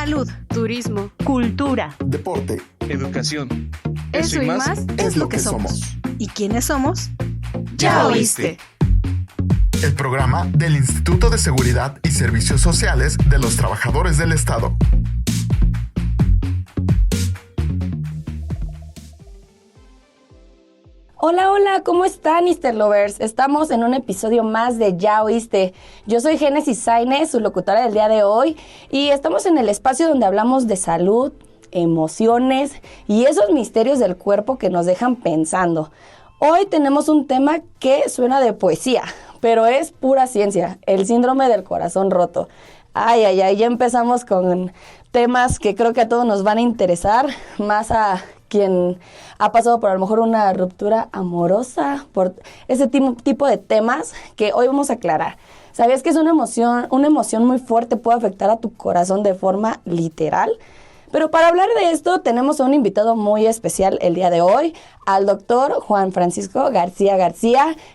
Salud, turismo, cultura, deporte, educación. Eso y más es lo que somos. ¿Y quiénes somos? ¡Ya oíste! El programa del Instituto de Seguridad y Servicios Sociales de los Trabajadores del Estado. Hola, hola, ¿cómo están, Easter Lovers? Estamos en un episodio más de Ya Oíste. Yo soy Génesis Sainz, su locutora del día de hoy, y estamos en el espacio donde hablamos de salud, emociones y esos misterios del cuerpo que nos dejan pensando. Hoy tenemos un tema que suena de poesía, pero es pura ciencia, el síndrome del corazón roto. Ay, ya empezamos con temas que creo que a todos nos van a interesar, más a quien ha pasado por a lo mejor una ruptura amorosa, por ese tipo de temas que hoy vamos a aclarar. ¿Sabías que es una emoción muy fuerte, puede afectar a tu corazón de forma literal? Pero para hablar de esto tenemos a un invitado muy especial el día de hoy, al doctor Juan Francisco García,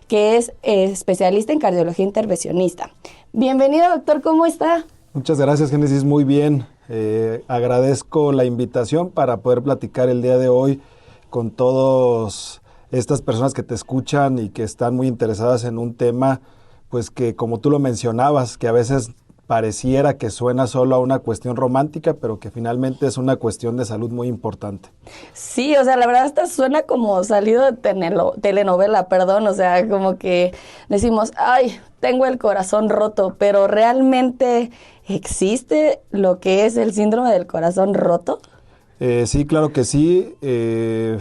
que es especialista en cardiología intervencionista. Bienvenido, doctor, ¿cómo está? Muchas gracias, Génesis, muy bien. Agradezco la invitación para poder platicar el día de hoy con todas estas personas que te escuchan y que están muy interesadas en un tema, pues que como tú lo mencionabas, que a veces pareciera que suena solo a una cuestión romántica, pero que finalmente es una cuestión de salud muy importante. Sí, o sea, la verdad hasta suena como salido de telenovela, o sea, como que decimos, ay, tengo el corazón roto, pero ¿realmente existe lo que es el síndrome del corazón roto? Sí, claro que sí.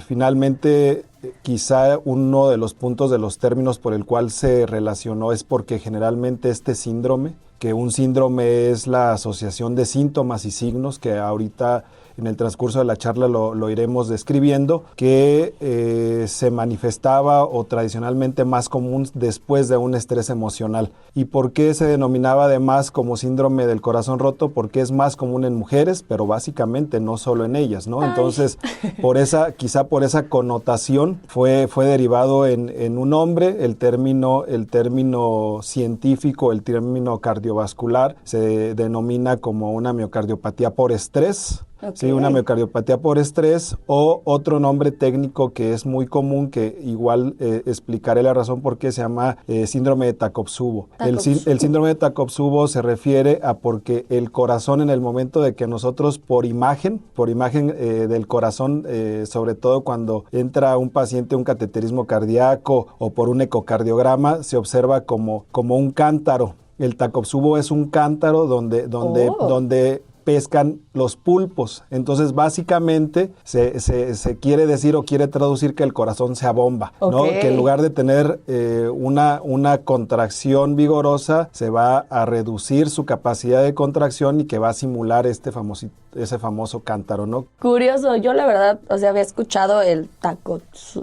Finalmente, quizá uno de los puntos de los términos por el cual se relacionó es porque generalmente este síndrome, que un síndrome es la asociación de síntomas y signos, que ahorita en el transcurso de la charla lo iremos describiendo, que se manifestaba o tradicionalmente más común después de un estrés emocional. ¿Y por qué se denominaba además como síndrome del corazón roto? Porque es más común en mujeres, pero básicamente no solo en ellas, ¿no? Entonces, quizá por esa connotación fue derivado en un hombre. El término científico, el término cardiovascular, se denomina como una miocardiopatía por estrés. Okay. Sí, una miocardiopatía por estrés, o otro nombre técnico que es muy común, que igual explicaré la razón por qué, se llama síndrome de Takotsubo. El síndrome de Takotsubo se refiere a porque el corazón, en el momento de que nosotros por imagen del corazón, sobre todo cuando entra un paciente un cateterismo cardíaco o por un ecocardiograma, se observa como un cántaro. El Takotsubo es un cántaro donde pescan los pulpos. Entonces, básicamente, se quiere decir o quiere traducir que el corazón se abomba, okay, ¿no? Que en lugar de tener una contracción vigorosa, se va a reducir su capacidad de contracción y que va a simular ese famoso cántaro, ¿no? Curioso, yo la verdad, había escuchado el Takotsubo,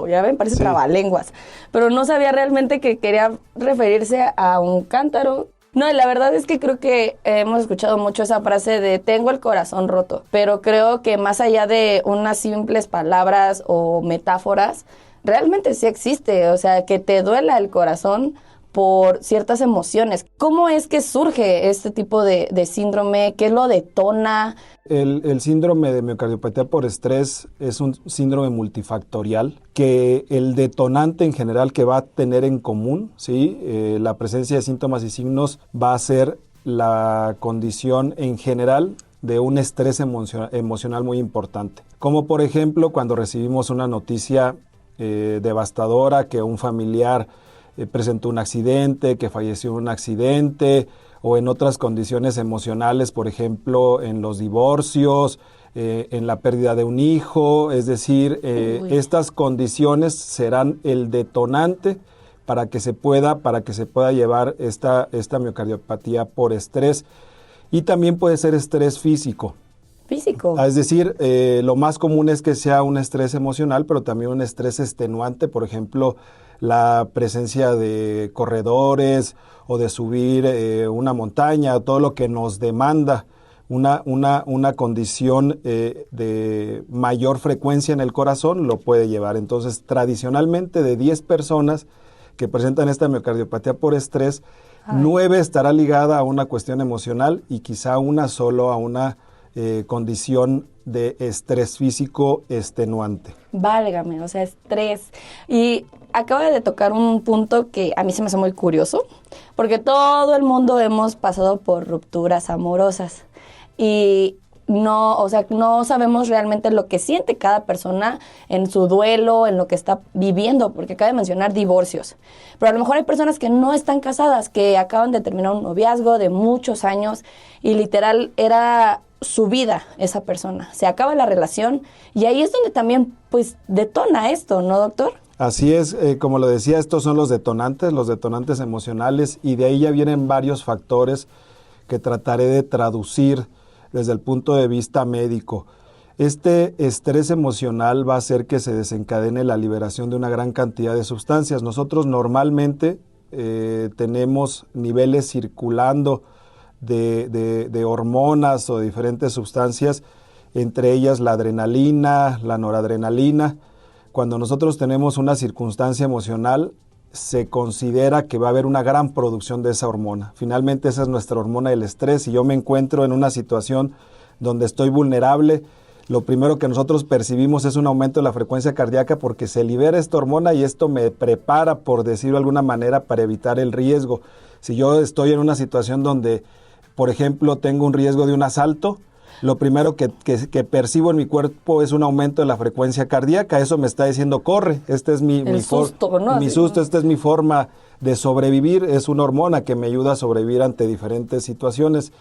ya ven, parece trabalenguas, pero no sabía realmente que quería referirse a un cántaro. No, la verdad es que creo que hemos escuchado mucho esa frase de tengo el corazón roto, pero creo que más allá de unas simples palabras o metáforas, realmente sí existe, o sea, que te duela el corazón por ciertas emociones. ¿Cómo es que surge este tipo de síndrome? ¿Qué lo detona? El síndrome de miocardiopatía por estrés es un síndrome multifactorial, que el detonante en general que va a tener en común, ¿sí? La presencia de síntomas y signos va a ser la condición en general de un estrés emocional muy importante. Como por ejemplo cuando recibimos una noticia devastadora, que un familiar presentó un accidente, que falleció en un accidente, o en otras condiciones emocionales, por ejemplo, en los divorcios, en la pérdida de un hijo. Es decir, estas condiciones serán el detonante para que se pueda llevar esta miocardiopatía por estrés. Y también puede ser estrés físico. Es decir, lo más común es que sea un estrés emocional, pero también un estrés extenuante, por ejemplo, la presencia de corredores o de subir una montaña, todo lo que nos demanda una condición de mayor frecuencia en el corazón lo puede llevar. Entonces, tradicionalmente, de 10 personas que presentan esta miocardiopatía por estrés, 9 estará ligada a una cuestión emocional y quizá una solo a una condición de estrés físico extenuante. Válgame, o sea, estrés. Y acaba de tocar un punto que a mí se me hace muy curioso, porque todo el mundo hemos pasado por rupturas amorosas y no sabemos realmente lo que siente cada persona en su duelo, en lo que está viviendo, porque acaba de mencionar divorcios. Pero a lo mejor hay personas que no están casadas, que acaban de terminar un noviazgo de muchos años y literal era su vida esa persona. Se acaba la relación y ahí es donde también pues detona esto, ¿no, doctor? Así es, como lo decía, estos son los detonantes emocionales, y de ahí ya vienen varios factores que trataré de traducir desde el punto de vista médico. Este estrés emocional va a hacer que se desencadene la liberación de una gran cantidad de sustancias. Nosotros normalmente tenemos niveles circulando de hormonas o de diferentes sustancias, entre ellas la adrenalina, la noradrenalina. Cuando nosotros tenemos una circunstancia emocional, se considera que va a haber una gran producción de esa hormona. Finalmente esa es nuestra hormona del estrés. Si yo me encuentro en una situación donde estoy vulnerable, lo primero que nosotros percibimos es un aumento de la frecuencia cardíaca porque se libera esta hormona y esto me prepara, por decirlo de alguna manera, para evitar el riesgo. Si yo estoy en una situación donde, por ejemplo, tengo un riesgo de un asalto, lo primero que percibo en mi cuerpo es un aumento de la frecuencia cardíaca. Eso me está diciendo, corre, este es mi susto, ¿no? Esta es mi forma de sobrevivir. Es una hormona que me ayuda a sobrevivir ante diferentes situaciones.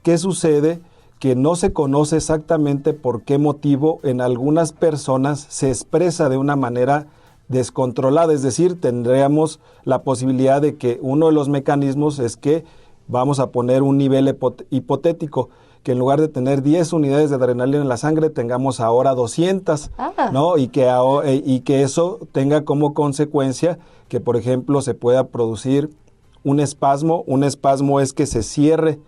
¿Qué sucede? Que no se conoce exactamente por qué motivo en algunas personas se expresa de una manera descontrolada. Es decir, tendríamos la posibilidad de que uno de los mecanismos es que vamos a poner un nivel hipotético, que en lugar de tener 10 unidades de adrenalina en la sangre, tengamos ahora 200, ¿no? Y que eso tenga como consecuencia que, por ejemplo, se pueda producir un espasmo. Un espasmo es que se cierre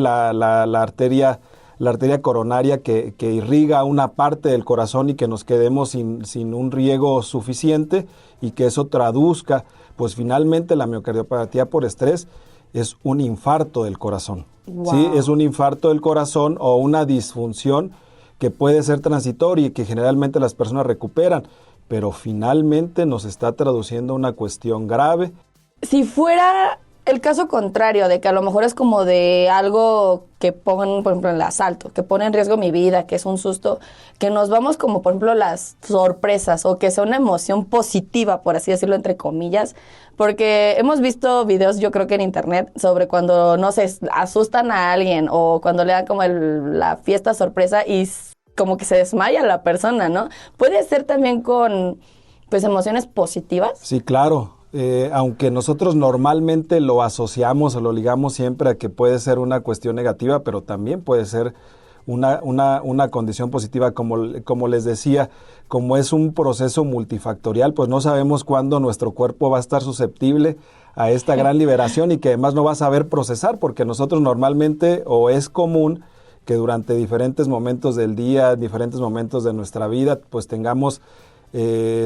la arteria coronaria que irriga una parte del corazón y que nos quedemos sin un riego suficiente, y que eso traduzca, pues finalmente la miocardiopatía por estrés es un infarto del corazón. Wow. ¿Sí? Es un infarto del corazón o una disfunción que puede ser transitoria y que generalmente las personas recuperan, pero finalmente nos está traduciendo una cuestión grave. Si fuera el caso contrario, de que a lo mejor es como de algo que pongan, por ejemplo, el asalto, que pone en riesgo mi vida, que es un susto, que nos vamos como, por ejemplo, las sorpresas, o que sea una emoción positiva, por así decirlo, entre comillas, porque hemos visto videos, yo creo que en internet, sobre cuando, no sé, asustan a alguien, o cuando le dan como la fiesta sorpresa y como que se desmaya la persona, ¿no? Puede ser también con, pues, emociones positivas. Sí, claro. Aunque nosotros normalmente lo asociamos o lo ligamos siempre a que puede ser una cuestión negativa, pero también puede ser una condición positiva, como les decía, como es un proceso multifactorial, pues no sabemos cuándo nuestro cuerpo va a estar susceptible a esta gran liberación y que además no va a saber procesar, porque nosotros normalmente, o es común, que durante diferentes momentos del día, diferentes momentos de nuestra vida, pues tengamos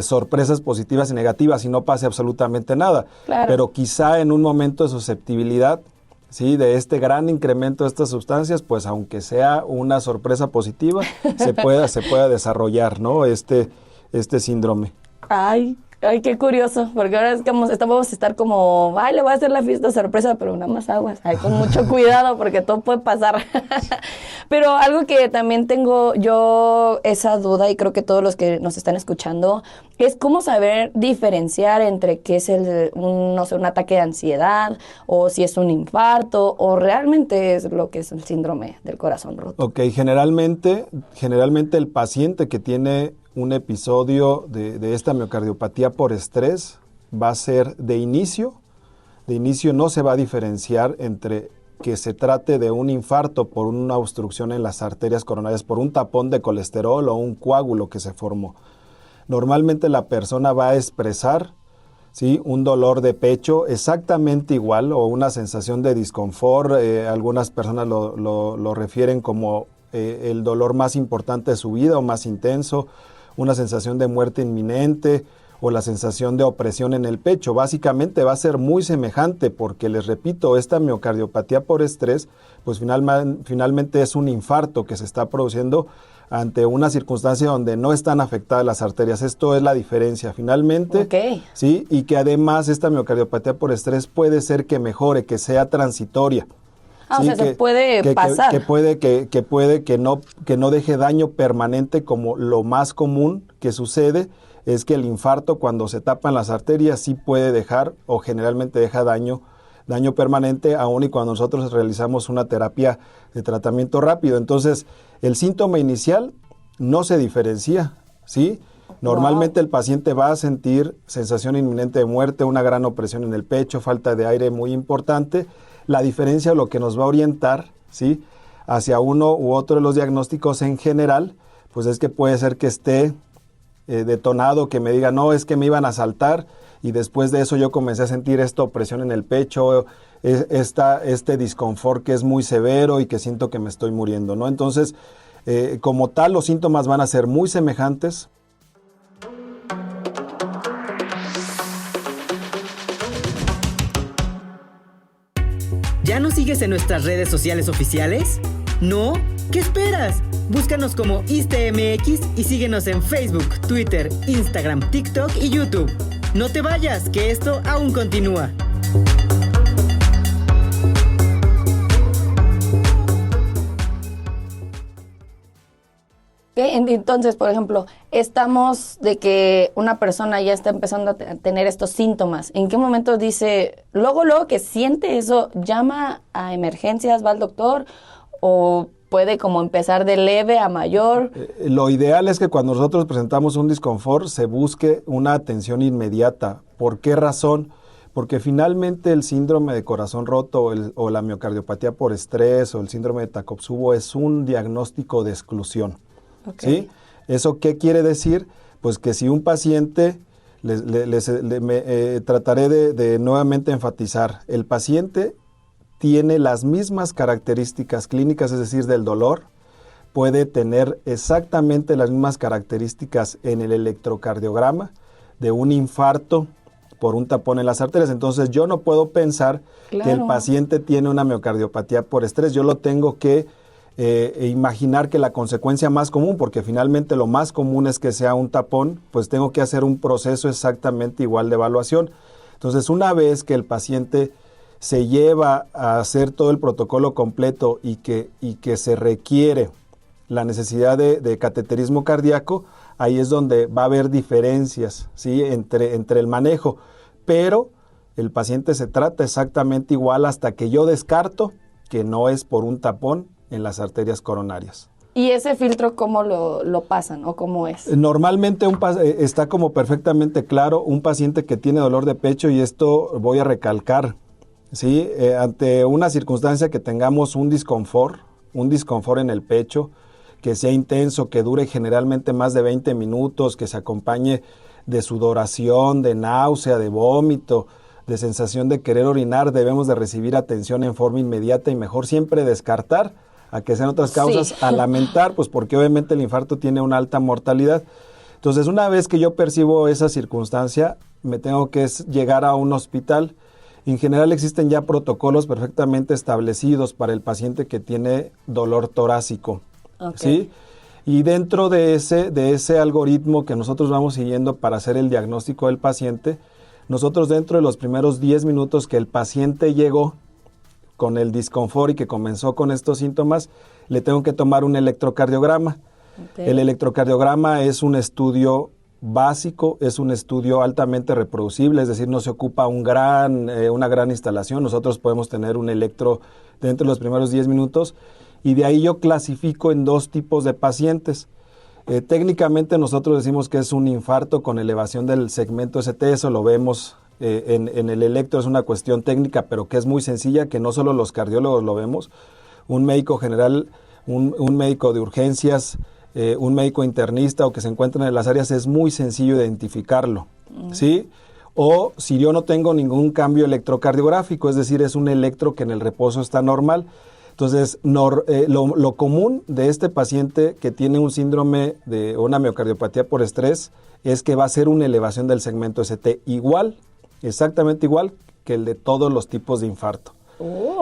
sorpresas positivas y negativas y no pase absolutamente nada. Claro. Pero quizá en un momento de susceptibilidad, ¿sí?, de este gran incremento de estas sustancias, pues aunque sea una sorpresa positiva, se pueda desarrollar, ¿no?, este síndrome. Ay, qué curioso, porque ahora es que vamos a estar como, le voy a hacer la fiesta sorpresa, pero nada más aguas, con mucho cuidado porque todo puede pasar. Pero algo que también tengo yo esa duda, y creo que todos los que nos están escuchando, es cómo saber diferenciar entre qué es un ataque de ansiedad, o si es un infarto, o realmente es lo que es el síndrome del corazón roto. Ok, generalmente el paciente que tiene un episodio de esta miocardiopatía por estrés va a ser de inicio no se va a diferenciar entre que se trate de un infarto por una obstrucción en las arterias coronarias, por un tapón de colesterol o un coágulo que se formó. Normalmente la persona va a expresar, ¿sí?, un dolor de pecho exactamente igual, o una sensación de disconfort. Algunas personas lo refieren como el dolor más importante de su vida o más intenso, una sensación de muerte inminente, o la sensación de opresión en el pecho. Básicamente va a ser muy semejante porque, les repito, esta miocardiopatía por estrés, pues finalmente es un infarto que se está produciendo ante una circunstancia donde no están afectadas las arterias. Esto es la diferencia finalmente. ¿Sí? Y que además esta miocardiopatía por estrés puede ser que mejore, que sea transitoria. O sea, se puede pasar. Que puede que no deje daño permanente, como lo más común que sucede es que el infarto, cuando se tapan las arterias, sí puede dejar, o generalmente deja daño permanente, aun y cuando nosotros realizamos una terapia de tratamiento rápido. Entonces, el síntoma inicial no se diferencia, ¿sí? Normalmente el paciente va a sentir sensación inminente de muerte, una gran opresión en el pecho, falta de aire muy importante. La diferencia, lo que nos va a orientar, ¿sí?, hacia uno u otro de los diagnósticos en general, pues es que puede ser que esté detonado, que me diga, no, es que me iban a asaltar, y después de eso yo comencé a sentir esta opresión en el pecho, este disconfort que es muy severo y que siento que me estoy muriendo, ¿no? Entonces, como tal, los síntomas van a ser muy semejantes. ¿Ya nos sigues en nuestras redes sociales oficiales? ¿No? ¿Qué esperas? Búscanos como ISSSTE.mx y síguenos en Facebook, Twitter, Instagram, TikTok y YouTube. No te vayas, que esto aún continúa. Entonces, por ejemplo, estamos de que una persona ya está empezando a tener estos síntomas. ¿En qué momento dice, luego que siente eso, llama a emergencias, va al doctor, o puede como empezar de leve a mayor? Lo ideal es que cuando nosotros presentamos un disconfort se busque una atención inmediata. ¿Por qué razón? Porque finalmente el síndrome de corazón roto o la miocardiopatía por estrés o el síndrome de Takotsubo es un diagnóstico de exclusión. ¿Sí? ¿Eso qué quiere decir? Pues que si un paciente, trataré de nuevamente enfatizar, el paciente tiene las mismas características clínicas, es decir, del dolor, puede tener exactamente las mismas características en el electrocardiograma de un infarto por un tapón en las arterias. Entonces yo no puedo pensar que el paciente tiene una miocardiopatía por estrés, yo lo tengo que imaginar que la consecuencia más común, porque finalmente lo más común es que sea un tapón, pues tengo que hacer un proceso exactamente igual de evaluación. Entonces, una vez que el paciente se lleva a hacer todo el protocolo completo y que se requiere la necesidad de cateterismo cardíaco, ahí es donde va a haber diferencias, ¿sí?, entre el manejo, pero el paciente se trata exactamente igual hasta que yo descarto que no es por un tapón en las arterias coronarias. ¿Y ese filtro cómo lo pasan o cómo es? Normalmente está como perfectamente claro un paciente que tiene dolor de pecho, y esto voy a recalcar, ¿sí? Ante una circunstancia que tengamos un disconfort en el pecho, que sea intenso, que dure generalmente más de 20 minutos, que se acompañe de sudoración, de náusea, de vómito, de sensación de querer orinar, debemos de recibir atención en forma inmediata y mejor siempre descartar a que sean otras causas a lamentar, pues porque obviamente el infarto tiene una alta mortalidad. Entonces, una vez que yo percibo esa circunstancia, me tengo que llegar a un hospital. En general existen ya protocolos perfectamente establecidos para el paciente que tiene dolor torácico, ¿sí? Y dentro de ese algoritmo que nosotros vamos siguiendo para hacer el diagnóstico del paciente, nosotros dentro de los primeros 10 minutos que el paciente llegó con el disconfort y que comenzó con estos síntomas, le tengo que tomar un electrocardiograma. El electrocardiograma es un estudio básico, es un estudio altamente reproducible, es decir, no se ocupa una gran instalación. Nosotros podemos tener un electro dentro de los primeros 10 minutos y de ahí yo clasifico en dos tipos de pacientes. Técnicamente nosotros decimos que es un infarto con elevación del segmento ST, eso lo vemos en el electro, es una cuestión técnica, pero que es muy sencilla, que no solo los cardiólogos lo vemos, un médico general, un médico de urgencias, un médico internista o que se encuentra en las áreas, es muy sencillo identificarlo, ¿sí? O si yo no tengo ningún cambio electrocardiográfico, es decir, es un electro que en el reposo está normal. Entonces, lo común de este paciente que tiene un síndrome de una miocardiopatía por estrés es que va a ser una elevación del segmento ST igual, exactamente igual que el de todos los tipos de infarto.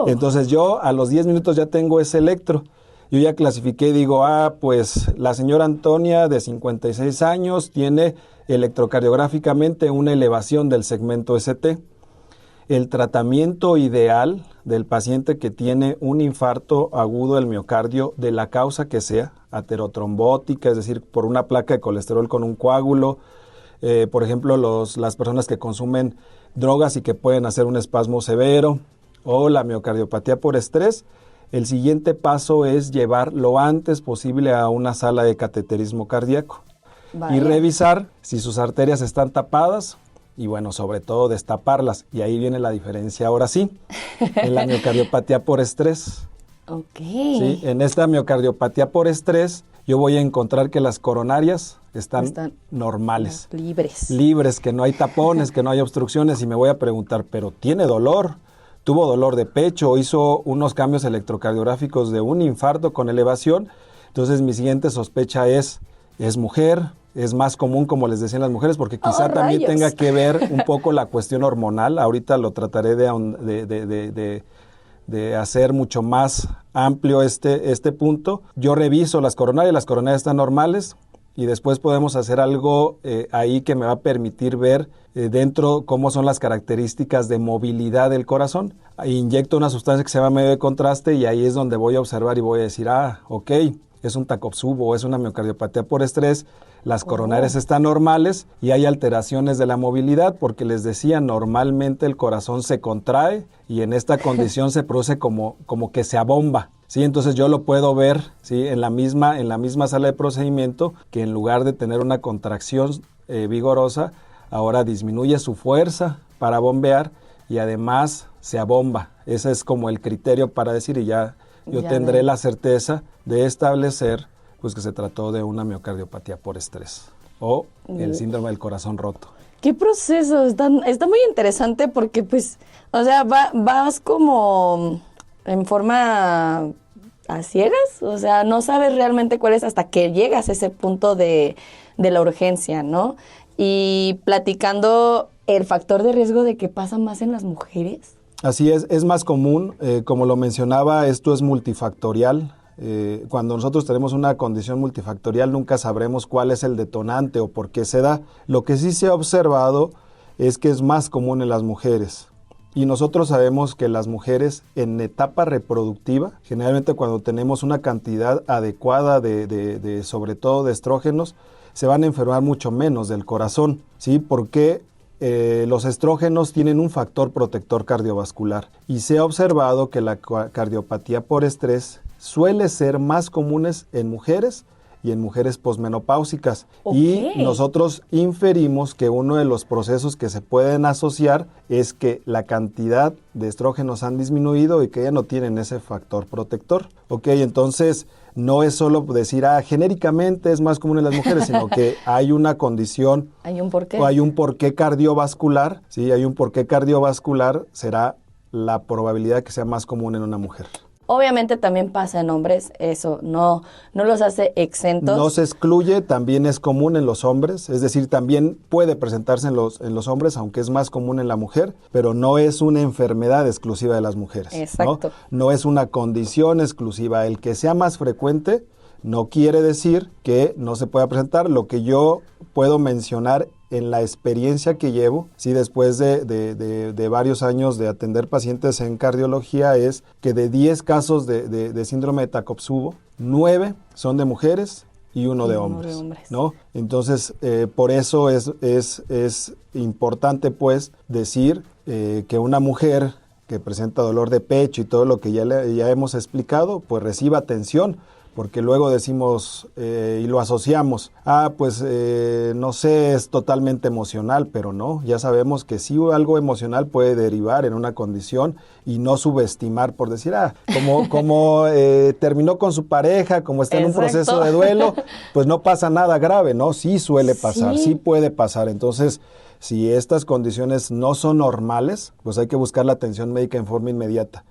Entonces yo a los 10 minutos ya tengo ese electro. Yo ya clasifiqué y digo, pues la señora Antonia de 56 años tiene electrocardiográficamente una elevación del segmento ST. El tratamiento ideal del paciente que tiene un infarto agudo del miocardio, de la causa que sea, aterotrombótica, es decir, por una placa de colesterol con un coágulo, por ejemplo, las personas que consumen drogas y que pueden hacer un espasmo severo, o la miocardiopatía por estrés, el siguiente paso es llevar lo antes posible a una sala de cateterismo cardíaco. Vaya. Y revisar si sus arterias están tapadas y bueno, sobre todo destaparlas. Y ahí viene la diferencia ahora sí, en la miocardiopatía por estrés. Ok. ¿Sí? En esta miocardiopatía por estrés yo voy a encontrar que las coronarias están normales. Libres, que no hay tapones, que no hay obstrucciones y me voy a preguntar, ¿pero tiene dolor? ¿Tuvo dolor de pecho? ¿Hizo unos cambios electrocardiográficos de un infarto con elevación? Entonces mi siguiente sospecha es mujer, es más común, como les decían las mujeres, porque quizá también tenga que ver un poco la cuestión hormonal. Ahorita lo trataré de hacer mucho más amplio este punto. Yo reviso las coronarias están normales y después podemos hacer algo ahí que me va a permitir ver dentro cómo son las características de movilidad del corazón. Inyecto una sustancia que se llama medio de contraste y ahí es donde voy a observar y voy a decir, ok, es un TACOP-SUB o es una miocardiopatía por estrés, las coronarias están normales y hay alteraciones de la movilidad porque les decía, normalmente el corazón se contrae y en esta condición se produce como que se abomba. Sí, entonces yo lo puedo ver, ¿sí? en la misma sala de procedimiento, que en lugar de tener una contracción vigorosa, ahora disminuye su fuerza para bombear y además se abomba. Ese es como el criterio para decir, y ya tendré la certeza de establecer pues que se trató de una miocardiopatía por estrés o el síndrome del corazón roto. ¿Qué proceso? Está muy interesante porque pues, o sea, vas como en forma a ciegas, o sea, no sabes realmente cuál es hasta que llegas a ese punto de la urgencia, ¿no? Y platicando el factor de riesgo de que pasa más en las mujeres. Así es más común, como lo mencionaba, esto es multifactorial. Cuando nosotros tenemos una condición multifactorial nunca sabremos cuál es el detonante o por qué se da. Lo que sí se ha observado es que es más común en las mujeres. Y nosotros sabemos que las mujeres en etapa reproductiva, generalmente cuando tenemos una cantidad adecuada de sobre todo de estrógenos, se van a enfermar mucho menos del corazón, ¿sí? Porque los estrógenos tienen un factor protector cardiovascular y se ha observado que la cardiopatía por estrés suele ser más comunes en mujeres y en mujeres posmenopáusicas. Okay. Y nosotros inferimos que uno de los procesos que se pueden asociar es que la cantidad de estrógenos han disminuido y que ya no tienen ese factor protector. Ok, entonces no es solo decir, genéricamente es más común en las mujeres, sino que hay una condición. Hay un porqué. O hay un porqué cardiovascular, ¿sí? Hay un porqué cardiovascular, será la probabilidad que sea más común en una mujer. Obviamente también pasa en hombres, eso no los hace exentos. No se excluye, también es común en los hombres, es decir, también puede presentarse en los hombres, aunque es más común en la mujer, pero no es una enfermedad exclusiva de las mujeres. Exacto. No es una condición exclusiva. El que sea más frecuente no quiere decir que no se pueda presentar. Lo que yo puedo mencionar en la experiencia que llevo, sí, después de varios años de atender pacientes en cardiología, es que de 10 casos de síndrome de TACOP-SUB, 9 son de mujeres y uno de hombres, ¿no? Entonces, por eso es importante, pues, decir que una mujer que presenta dolor de pecho y todo lo que ya hemos explicado, pues reciba atención, porque luego decimos y lo asociamos, no sé, es totalmente emocional, pero no, ya sabemos que sí algo emocional puede derivar en una condición y no subestimar por decir, como terminó con su pareja, como está en un proceso de duelo, pues no pasa nada grave, ¿no? Sí suele pasar, sí puede pasar. Entonces, si estas condiciones no son normales, pues hay que buscar la atención médica en forma inmediata,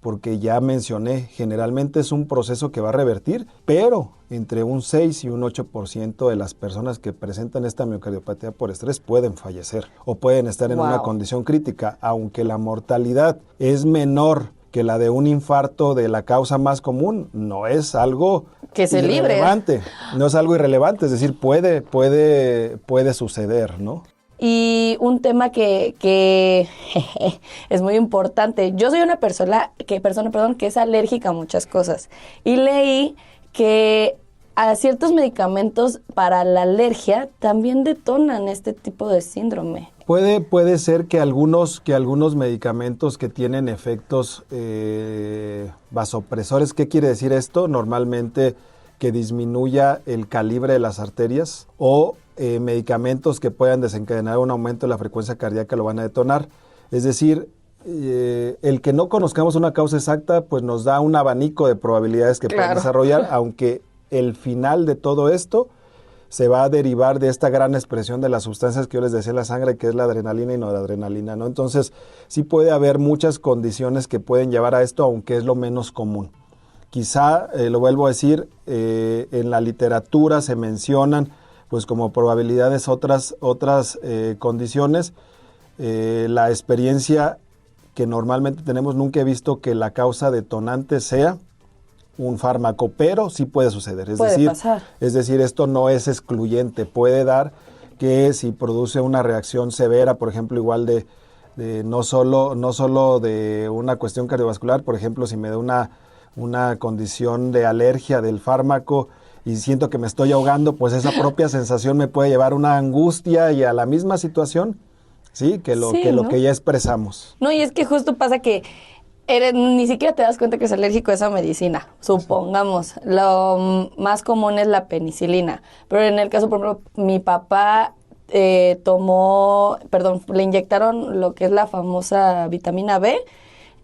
porque ya mencioné, generalmente es un proceso que va a revertir, pero entre un 6 y un 8% de las personas que presentan esta miocardiopatía por estrés pueden fallecer o pueden estar en una condición crítica, aunque la mortalidad es menor que la de un infarto de la causa más común, no es algo que se irrelevante, no es algo irrelevante, es decir, puede suceder, ¿no? Y un tema que es muy importante. Yo soy una persona que es alérgica a muchas cosas. Y leí que a ciertos medicamentos para la alergia también detonan este tipo de síndrome. Puede ser que algunos medicamentos que tienen efectos vasopresores, ¿qué quiere decir esto? Normalmente que disminuya el calibre de las arterias o medicamentos que puedan desencadenar un aumento de la frecuencia cardíaca lo van a detonar. Es decir, el que no conozcamos una causa exacta pues nos da un abanico de probabilidades que pueden desarrollar, aunque el final de todo esto se va a derivar de esta gran expresión de las sustancias que yo les decía en la sangre, que es la adrenalina y noradrenalina, ¿no? Entonces, sí puede haber muchas condiciones que pueden llevar a esto, aunque es lo menos común. Quizá, lo vuelvo a decir, en la literatura se mencionan pues como probabilidades otras condiciones. La experiencia que normalmente tenemos, nunca he visto que la causa detonante sea un fármaco, pero sí puede suceder. Es decir, esto no es excluyente. Puede dar que si produce una reacción severa, por ejemplo, igual de no solo de una cuestión cardiovascular, por ejemplo, si me da una condición de alergia del fármaco y siento que me estoy ahogando, pues esa propia sensación me puede llevar a una angustia y a la misma situación, ¿sí? que lo que ya expresamos. No, y es que justo pasa que ni siquiera te das cuenta que es alérgico a esa medicina, supongamos. Lo más común es la penicilina, pero en el caso, por ejemplo, mi papá le inyectaron lo que es la famosa vitamina B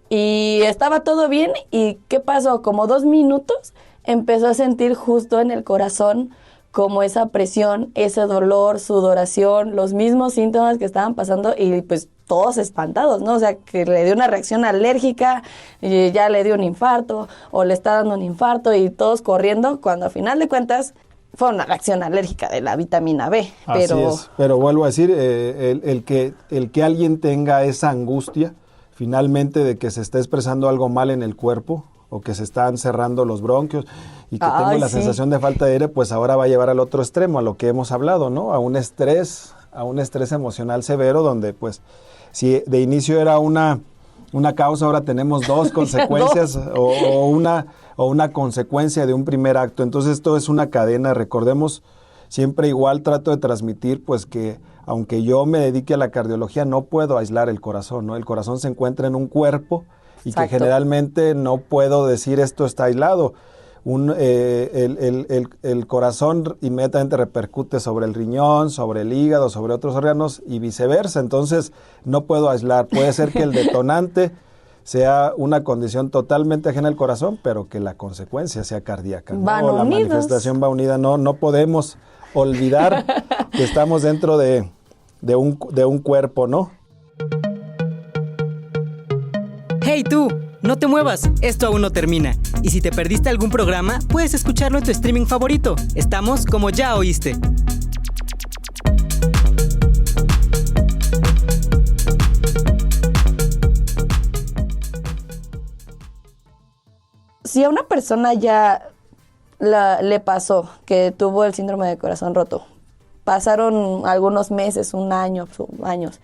y estaba todo bien. ¿Y qué pasó? Como 2 minutos empezó a sentir justo en el corazón como esa presión, ese dolor, sudoración, los mismos síntomas que estaban pasando y pues todos espantados, ¿no? O sea, que le dio una reacción alérgica y ya le dio un infarto o le está dando un infarto y todos corriendo cuando a final de cuentas fue una reacción alérgica de la vitamina B. Así es, pero vuelvo a decir, el que alguien tenga esa angustia finalmente de que se está expresando algo mal en el cuerpo o que se están cerrando los bronquios y que tengo la sensación de falta de aire, pues ahora va a llevar al otro extremo, a lo que hemos hablado, ¿no? A un estrés emocional severo donde pues si de inicio era una causa, ahora tenemos 2 consecuencias o una consecuencia de un primer acto. Entonces esto es una cadena. Recordemos, siempre igual trato de transmitir pues que aunque yo me dedique a la cardiología, no puedo aislar el corazón, ¿no? El corazón se encuentra en un cuerpo y Exacto. que generalmente no puedo decir esto está aislado. El corazón inmediatamente repercute sobre el riñón, sobre el hígado, sobre otros órganos y viceversa. Entonces no puedo aislar. Puede ser que el detonante sea una condición totalmente ajena al corazón, pero que la consecuencia sea cardíaca, ¿no? Van o la unidos. manifestación va unida. No podemos olvidar que estamos dentro de un cuerpo, ¿no? ¡Hey tú! No te muevas, esto aún no termina. Y si te perdiste algún programa, puedes escucharlo en tu streaming favorito. Estamos como Ya Oíste. Si a una persona ya le pasó que tuvo el síndrome de corazón roto, pasaron algunos meses, un año, años,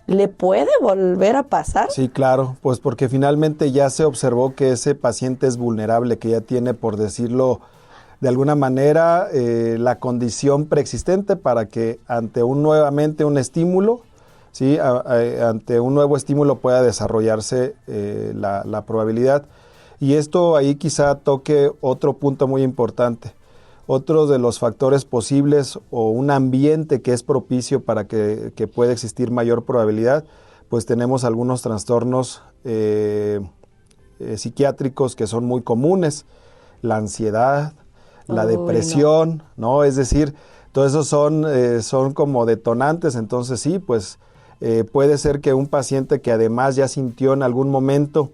¿le puede volver a pasar? Sí, claro, pues porque finalmente ya se observó que ese paciente es vulnerable, que ya tiene, por decirlo de alguna manera, la condición preexistente para que ante nuevamente un estímulo, ¿sí? Ante un nuevo estímulo pueda desarrollarse la probabilidad. Y esto ahí quizá toque otro punto muy importante. Otro de los factores posibles o un ambiente que es propicio para que pueda existir mayor probabilidad, pues tenemos algunos trastornos psiquiátricos que son muy comunes, la ansiedad, la depresión, ¿no? Es decir, todos esos son como detonantes. Entonces sí, pues puede ser que un paciente que además ya sintió en algún momento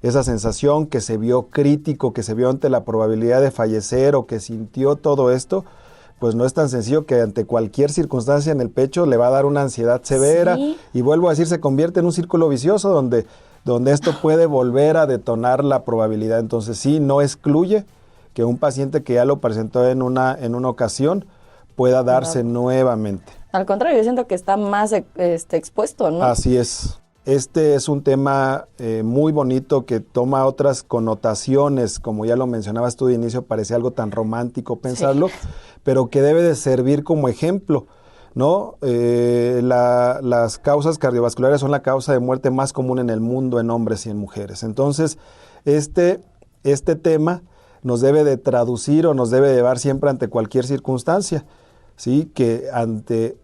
esa sensación, que se vio crítico, que se vio ante la probabilidad de fallecer o que sintió todo esto, pues no es tan sencillo que ante cualquier circunstancia en el pecho le va a dar una ansiedad severa. Sí. Y vuelvo a decir, se convierte en un círculo vicioso donde esto puede volver a detonar la probabilidad. Entonces sí, no excluye que un paciente que ya lo presentó en una ocasión pueda darse nuevamente. Al contrario, yo siento que está más expuesto, ¿no? Así es. Este es un tema muy bonito que toma otras connotaciones, como ya lo mencionabas tú de inicio, parecía algo tan romántico pensarlo, pero que debe de servir como ejemplo, ¿no? Las causas cardiovasculares son la causa de muerte más común en el mundo en hombres y en mujeres. Entonces, este tema nos debe de traducir o nos debe de llevar siempre ante cualquier circunstancia, ¿sí? Que ante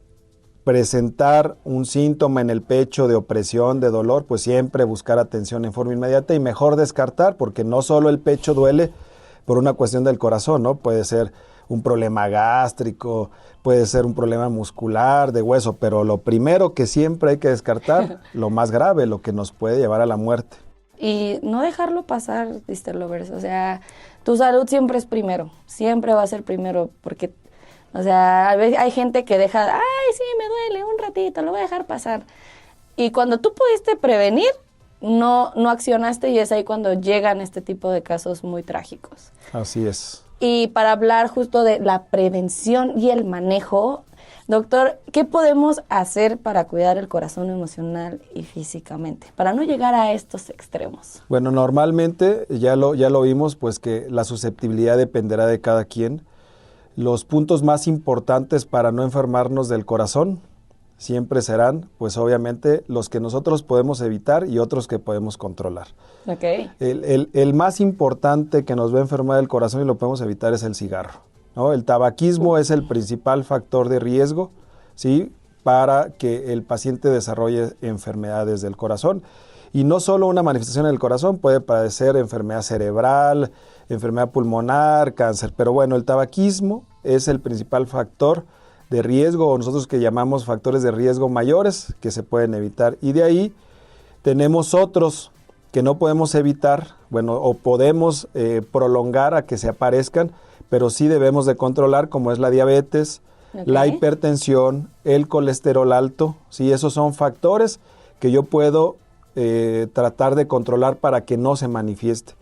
presentar un síntoma en el pecho de opresión, de dolor, pues siempre buscar atención en forma inmediata y mejor descartar, porque no solo el pecho duele por una cuestión del corazón, ¿no? Puede ser un problema gástrico, puede ser un problema muscular, de hueso, pero lo primero que siempre hay que descartar, lo más grave, lo que nos puede llevar a la muerte. Y no dejarlo pasar, Mr. Lovers, o sea, tu salud siempre es primero, siempre va a ser primero, porque, o sea, a veces hay gente que deja, ay, sí, me duele un ratito, lo voy a dejar pasar. Y cuando tú pudiste prevenir, no accionaste y es ahí cuando llegan este tipo de casos muy trágicos. Así es. Y para hablar justo de la prevención y el manejo, doctor, ¿qué podemos hacer para cuidar el corazón emocional y físicamente? Para no llegar a estos extremos. Bueno, normalmente, ya lo vimos, pues que la susceptibilidad dependerá de cada quien. Los puntos más importantes para no enfermarnos del corazón siempre serán, pues obviamente, los que nosotros podemos evitar y otros que podemos controlar. Okay. El más importante que nos va a enfermar del corazón y lo podemos evitar es el cigarro, ¿no? El tabaquismo es el principal factor de riesgo, ¿sí? Para que el paciente desarrolle enfermedades del corazón. Y no solo una manifestación del corazón, puede padecer enfermedad cerebral, enfermedad pulmonar, cáncer. Pero bueno, el tabaquismo es el principal factor de riesgo, o nosotros que llamamos factores de riesgo mayores, que se pueden evitar. Y de ahí tenemos otros que no podemos evitar, bueno, o podemos prolongar a que se aparezcan, pero sí debemos de controlar, como es la diabetes, la hipertensión, el colesterol alto. Sí, esos son factores que yo puedo tratar de controlar para que no se manifieste.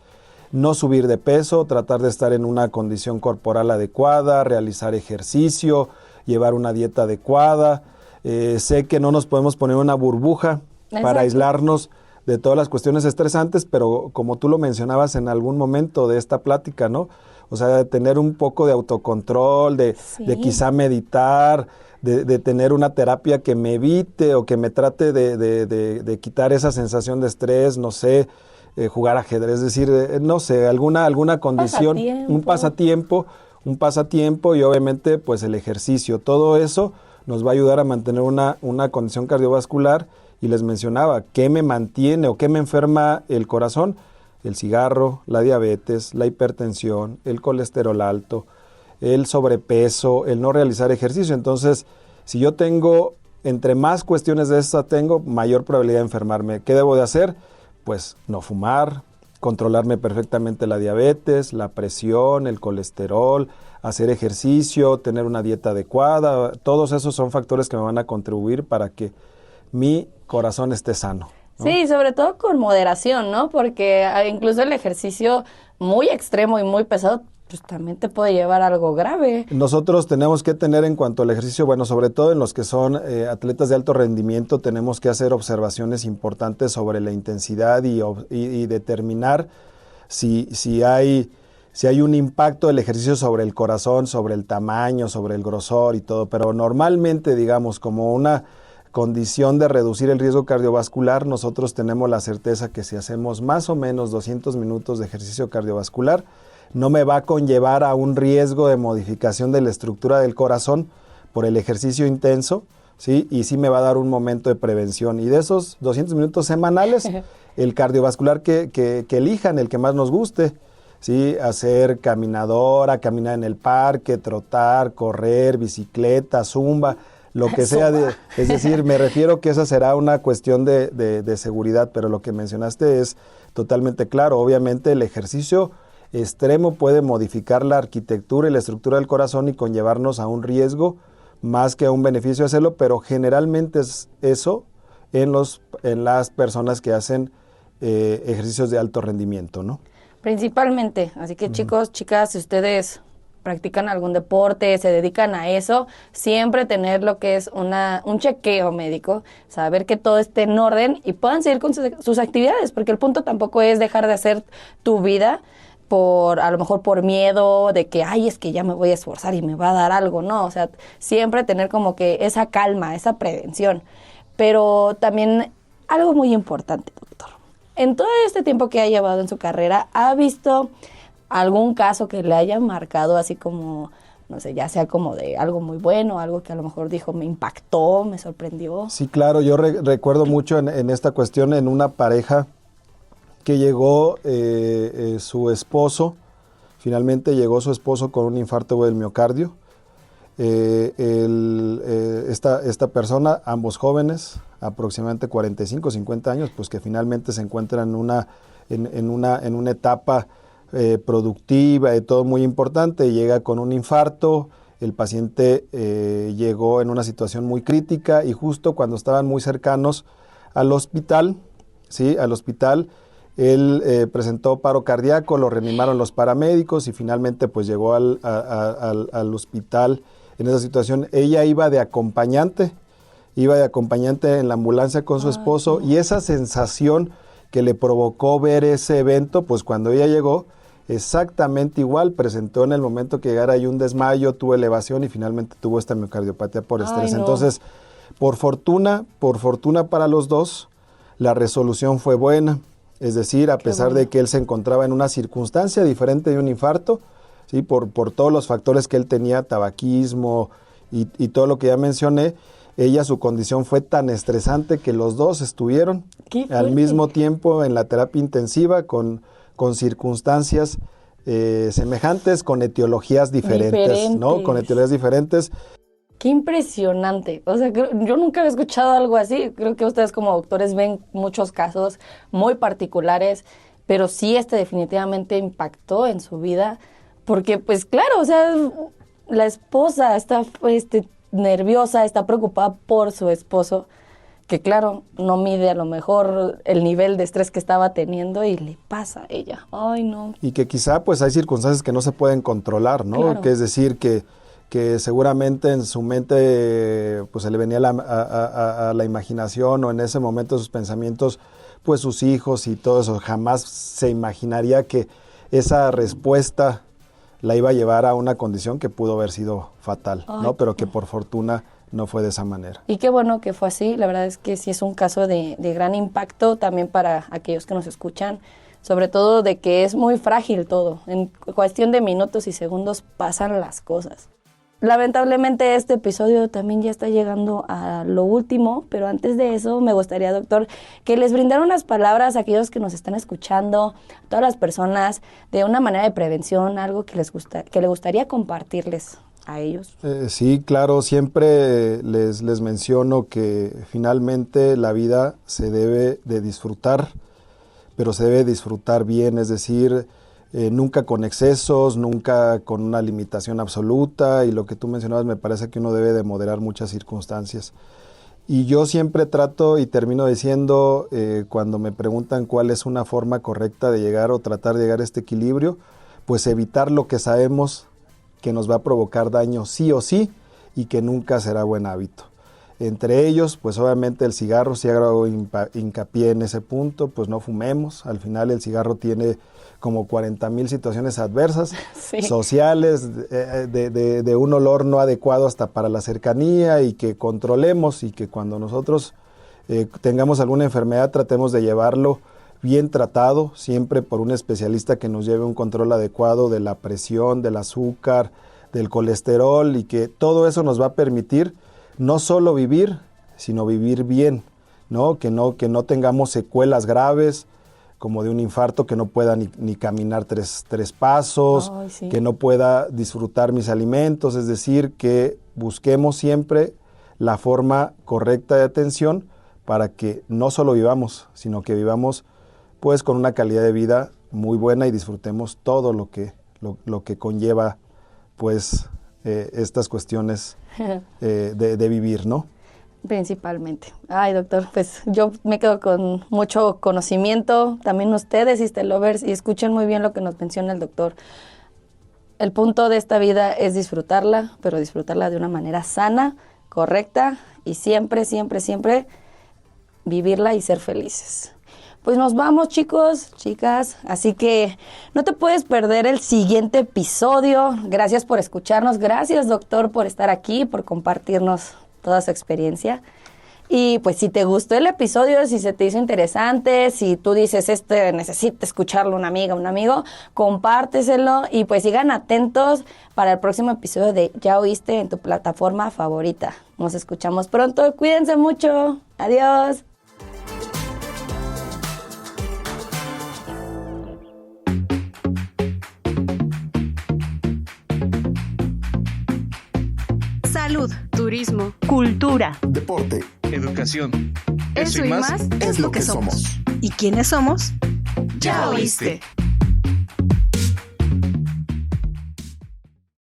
No subir de peso, tratar de estar en una condición corporal adecuada, realizar ejercicio, llevar una dieta adecuada. Sé que no nos podemos poner una burbuja para aislarnos de todas las cuestiones estresantes, pero como tú lo mencionabas en algún momento de esta plática, ¿no? O sea, de tener un poco de autocontrol, de quizá meditar, de tener una terapia que me evite o que me trate de quitar esa sensación de estrés, no sé, jugar ajedrez, es decir, no sé, alguna condición, un pasatiempo y obviamente pues el ejercicio. Todo eso nos va a ayudar a mantener una condición cardiovascular. Y les mencionaba, ¿qué me mantiene o qué me enferma el corazón? El cigarro, la diabetes, la hipertensión, el colesterol alto, el sobrepeso, el no realizar ejercicio. Entonces, si yo tengo, entre más cuestiones de estas tengo, mayor probabilidad de enfermarme. ¿Qué debo de hacer? Pues no fumar, controlarme perfectamente la diabetes, la presión, el colesterol, hacer ejercicio, tener una dieta adecuada. Todos esos son factores que me van a contribuir para que mi corazón esté sano, ¿no? Sí, sobre todo con moderación, ¿no? Porque incluso el ejercicio muy extremo y muy pesado, pues también te puede llevar a algo grave. Nosotros tenemos que tener en cuanto al ejercicio, bueno, sobre todo en los que son atletas de alto rendimiento, tenemos que hacer observaciones importantes sobre la intensidad y determinar si hay un impacto del ejercicio sobre el corazón, sobre el tamaño, sobre el grosor y todo. Pero normalmente, digamos, como una condición de reducir el riesgo cardiovascular, nosotros tenemos la certeza que si hacemos más o menos 200 minutos de ejercicio cardiovascular, no me va a conllevar a un riesgo de modificación de la estructura del corazón por el ejercicio intenso, ¿sí? Y sí me va a dar un momento de prevención. Y de esos 200 minutos semanales, el cardiovascular que elijan, el que más nos guste, ¿sí? Hacer caminadora, caminar en el parque, trotar, correr, bicicleta, zumba, lo que sea, es decir, me refiero que esa será una cuestión de seguridad, pero lo que mencionaste es totalmente claro. Obviamente el ejercicio extremo puede modificar la arquitectura y la estructura del corazón y conllevarnos a un riesgo más que a un beneficio hacerlo, pero generalmente es eso en las personas que hacen ejercicios de alto rendimiento, ¿no? Principalmente, así que chicos, chicas, si ustedes practican algún deporte, se dedican a eso, siempre tener lo que es un chequeo médico, saber que todo esté en orden y puedan seguir con sus actividades, porque el punto tampoco es dejar de hacer tu vida a lo mejor por miedo de que, ay, es que ya me voy a esforzar y me va a dar algo, no, o sea, siempre tener como que esa calma, esa prevención. Pero también algo muy importante, doctor. En todo este tiempo que ha llevado en su carrera, ¿ha visto algún caso que le haya marcado así como, no sé, ya sea como de algo muy bueno, algo que a lo mejor dijo, me impactó, me sorprendió? Sí, claro, yo recuerdo mucho en esta cuestión en una pareja que llegó su esposo, finalmente llegó su esposo con un infarto del miocardio. Esta persona, ambos jóvenes, aproximadamente 45, 50 años, pues que finalmente se encuentran en una etapa productiva y todo muy importante, llega con un infarto. El paciente llegó en una situación muy crítica y justo cuando estaban muy cercanos al hospital, ¿sí? Él presentó paro cardíaco, lo reanimaron los paramédicos y finalmente pues llegó al hospital en esa situación. Ella iba de acompañante en la ambulancia con su esposo y esa sensación que le provocó ver ese evento, pues cuando ella llegó, exactamente igual, presentó en el momento que llegara ahí un desmayo, tuvo elevación y finalmente tuvo esta miocardiopatía por estrés. No. Entonces, por fortuna para los dos, la resolución fue buena. Es decir, a pesar de que él se encontraba en una circunstancia diferente de un infarto, ¿sí? por todos los factores que él tenía, tabaquismo y todo lo que ya mencioné, su condición fue tan estresante que los dos estuvieron al mismo tiempo en la terapia intensiva con circunstancias semejantes, con etiologías diferentes, ¿no? Con etiologías diferentes. ¡Qué impresionante! O sea, yo nunca había escuchado algo así. Creo que ustedes como doctores ven muchos casos muy particulares, pero sí definitivamente impactó en su vida, porque pues claro, o sea, la esposa está nerviosa, está preocupada por su esposo, que claro, no mide a lo mejor el nivel de estrés que estaba teniendo y le pasa a ella. ¡Ay, no! Y que quizá pues hay circunstancias que no se pueden controlar, ¿no? Claro. Que es decir, que seguramente en su mente pues se le venía a la imaginación o en ese momento sus pensamientos, pues sus hijos y todo eso. Jamás se imaginaría que esa respuesta la iba a llevar a una condición que pudo haber sido fatal, ¿no? Pero que por fortuna no fue de esa manera. Y qué bueno que fue así. La verdad es que sí es un caso de gran impacto también para aquellos que nos escuchan, sobre todo de que es muy frágil todo. En cuestión de minutos y segundos pasan las cosas. Lamentablemente este episodio también ya está llegando a lo último, pero antes de eso me gustaría, doctor, que les brindara unas palabras a aquellos que nos están escuchando, a todas las personas, de una manera de prevención, algo que le gustaría compartirles a ellos. Sí, claro, siempre les menciono que finalmente la vida se debe de disfrutar, pero se debe disfrutar bien, es decir, nunca con excesos, nunca con una limitación absoluta, y lo que tú mencionabas, me parece que uno debe de moderar muchas circunstancias. Y yo siempre trato y termino diciendo, cuando me preguntan cuál es una forma correcta de llegar o tratar de llegar a este equilibrio, pues evitar lo que sabemos que nos va a provocar daño sí o sí y que nunca será buen hábito. Entre ellos, pues obviamente el cigarro, si hago hincapié en ese punto, pues no fumemos. Al final el cigarro tiene como 40,000 situaciones adversas, sí, sociales, de un olor no adecuado hasta para la cercanía, y que controlemos, y que cuando nosotros tengamos alguna enfermedad tratemos de llevarlo bien tratado, siempre por un especialista que nos lleve un control adecuado de la presión, del azúcar, del colesterol, y que todo eso nos va a permitir no solo vivir, sino vivir bien, ¿no? Que no tengamos secuelas graves, como de un infarto, que no pueda ni caminar tres pasos, sí, que no pueda disfrutar mis alimentos. Es decir, que busquemos siempre la forma correcta de atención para que no solo vivamos, sino que vivamos pues con una calidad de vida muy buena y disfrutemos todo lo que conlleva pues estas cuestiones de vivir, ¿no? Principalmente. Ay, doctor, pues yo me quedo con mucho conocimiento, también ustedes, Sister Lovers, y escuchen muy bien lo que nos menciona el doctor. El punto de esta vida es disfrutarla, pero disfrutarla de una manera sana, correcta, y siempre, siempre, siempre vivirla y ser felices. Pues nos vamos, chicos, chicas, así que no te puedes perder el siguiente episodio. Gracias por escucharnos, gracias, doctor, por estar aquí, por compartirnos toda su experiencia. Y pues si te gustó el episodio, si se te hizo interesante, si tú dices necesita escucharlo una amiga, un amigo, compárteselo y pues sigan atentos para el próximo episodio de Ya Oíste en tu plataforma favorita. Nos escuchamos pronto, cuídense mucho, adiós. Salud, turismo, cultura. Deporte. Educación. Eso y más es lo que somos. ¿Y quiénes somos? Ya oíste.